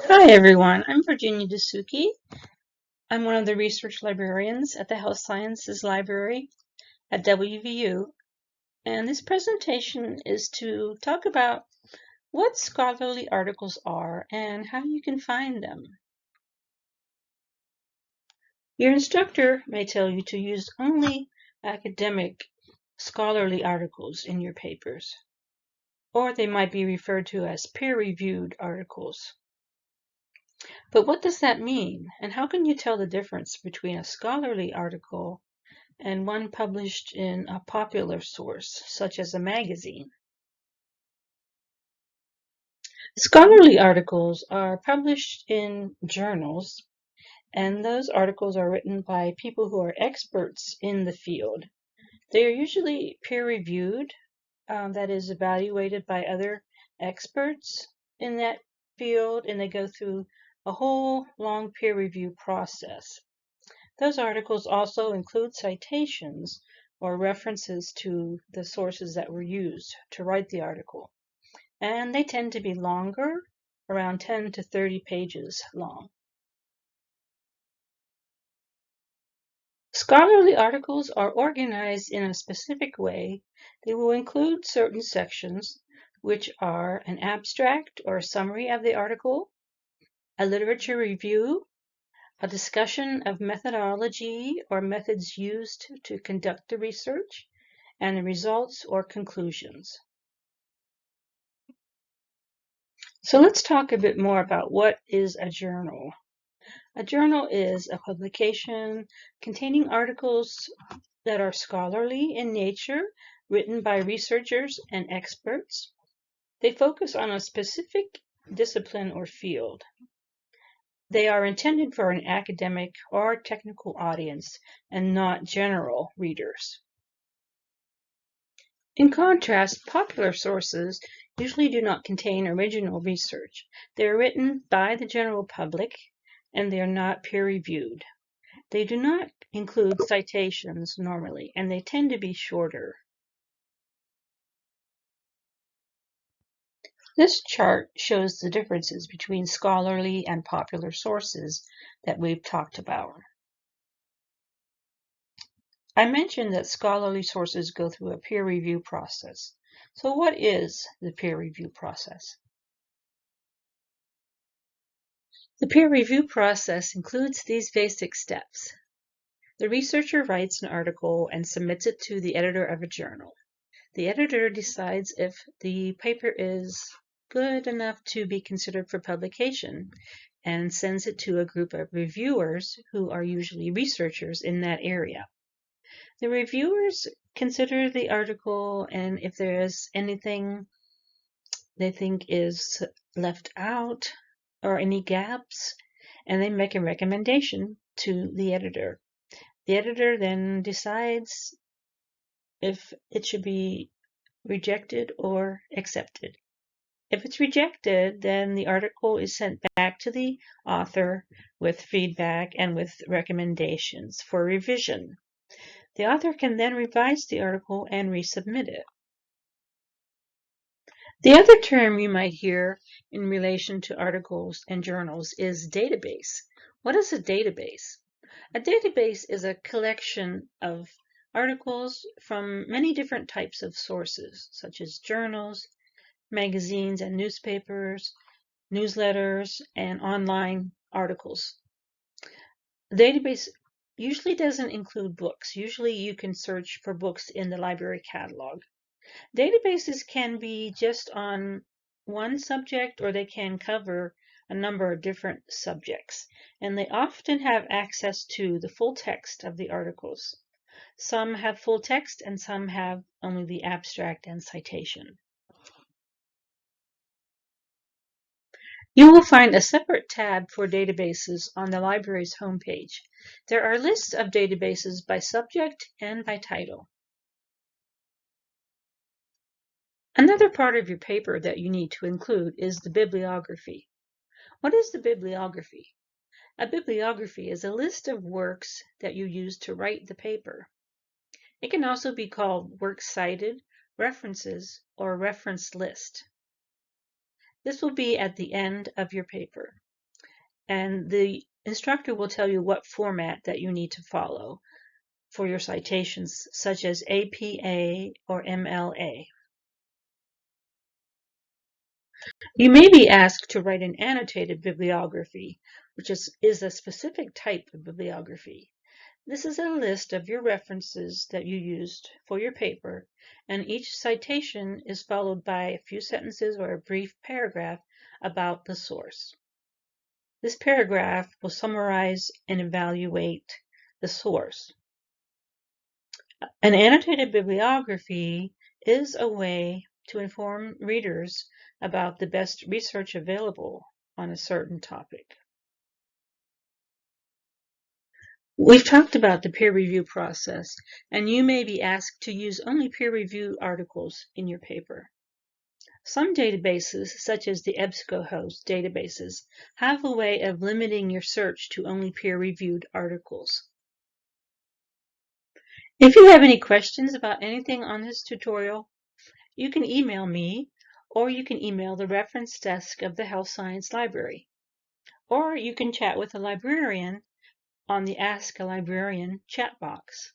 Hi everyone, I'm Virginia Dasuki. I'm one of the research librarians at the Health Sciences Library at WVU, and this presentation is to talk about what scholarly articles are and how you can find them. Your instructor may tell you to use only academic scholarly articles in your papers, or they might be referred to as peer-reviewed articles. But what does that mean, and how can you tell the difference between a scholarly article and one published in a popular source, such as a magazine? Scholarly articles are published in journals, and those articles are written by people who are experts in the field. They are usually peer-reviewed, that is, evaluated by other experts in that field, and they go through a whole long peer review process. Those articles also include citations or references to the sources that were used to write the article, and they tend to be longer, around 10 to 30 pages long. Scholarly articles are organized in a specific way. They will include certain sections, which are an abstract or summary of the article, a literature review, a discussion of methodology or methods used to conduct the research, and the results or conclusions. So let's talk a bit more about what is a journal. A journal is a publication containing articles that are scholarly in nature, written by researchers and experts. They focus on a specific discipline or field. They are intended for an academic or technical audience and not general readers. In contrast, popular sources usually do not contain original research. They are written by the general public and they are not peer-reviewed. They do not include citations normally, and they tend to be shorter. This chart shows the differences between scholarly and popular sources that we've talked about. I mentioned that scholarly sources go through a peer review process. So what is the peer review process? The peer review process includes these basic steps. The researcher writes an article and submits it to the editor of a journal. The editor decides if the paper is good enough to be considered for publication and sends it to a group of reviewers who are usually researchers in that area. The reviewers consider the article, and if there is anything they think is left out or any gaps, and they make a recommendation to the editor. The editor then decides if it should be rejected or accepted. If it's rejected, then the article is sent back to the author with feedback and with recommendations for revision. The author can then revise the article and resubmit it. The other term you might hear in relation to articles and journals is database. What is a database? A database is a collection of articles from many different types of sources, such as journals, magazines and newspapers, newsletters, and online articles. The database usually doesn't include books. Usually you can search for books in the library catalog. Databases can be just on one subject, or they can cover a number of different subjects, and they often have access to the full text of the articles. Some have full text and some have only the abstract and citation. You will find a separate tab for databases on the library's homepage. There are lists of databases by subject and by title. Another part of your paper that you need to include is the bibliography. What is the bibliography? A bibliography is a list of works that you use to write the paper. It can also be called works cited, references, or reference list. This will be at the end of your paper. and the instructor will tell you what format that you need to follow for your citations, such as APA or MLA. You may be asked to write an annotated bibliography, which is a specific type of bibliography. This is a list of your references that you used for your paper, and each citation is followed by a few sentences or a brief paragraph about the source. This paragraph will summarize and evaluate the source. An annotated bibliography is a way to inform readers about the best research available on a certain topic. We've talked about the peer review process, and you may be asked to use only peer-reviewed articles in your paper. Some databases, such as the EBSCOhost databases, have a way of limiting your search to only peer-reviewed articles. If you have any questions about anything on this tutorial, you can email me, or you can email the reference desk of the Health Science Library, or you can chat with a librarian on the Ask a Librarian chat box.